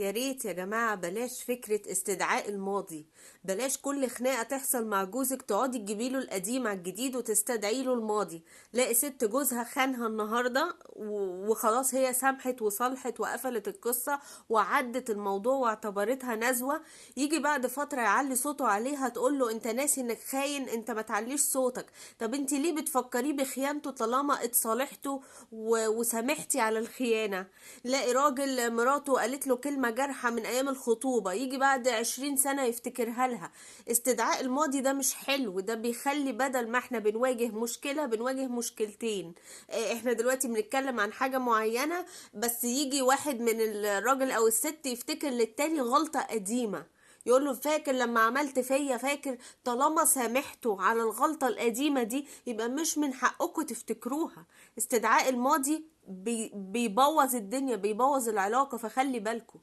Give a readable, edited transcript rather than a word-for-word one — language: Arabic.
يا ريت يا جماعة بلاش فكرة استدعاء الماضي. بلاش كل خناقة تحصل مع جوزك تقعدي تجيبيله القديم على الجديد وتستدعي له الماضي. لاقي ست جوزها خانها النهاردة وخلاص هي سامحت وصلحت وقفلت القصة وعدت الموضوع واعتبرتها نزوة. يجي بعد فترة يعلي صوته عليها تقول له انت ناسي انك خاين، انت ما تعليش صوتك. طب انت ليه بتفكريه بخيانته طالما اتصالحتوا وسامحتي على الخيانة؟ لاقي راجل مراته قالت له كلمة جارحة من أيام الخطوبة، يجي بعد 20 سنة يفتكرها لها. استدعاء الماضي ده مش حلو، ده بيخلي بدل ما احنا بنواجه مشكلة بنواجه مشكلتين. احنا دلوقتي بنتكلم عن حاجة معينة، بس يجي واحد من الراجل أو الست يفتكر للتاني غلطة قديمة، يقول له فاكر لما عملت فيا؟ فاكر؟ طالما سامحته على الغلطة القديمة دي يبقى مش من حقكم تفتكروها. استدعاء الماضي بيبوظ الدنيا، بيبوظ العلاقة، فخلي بالكم.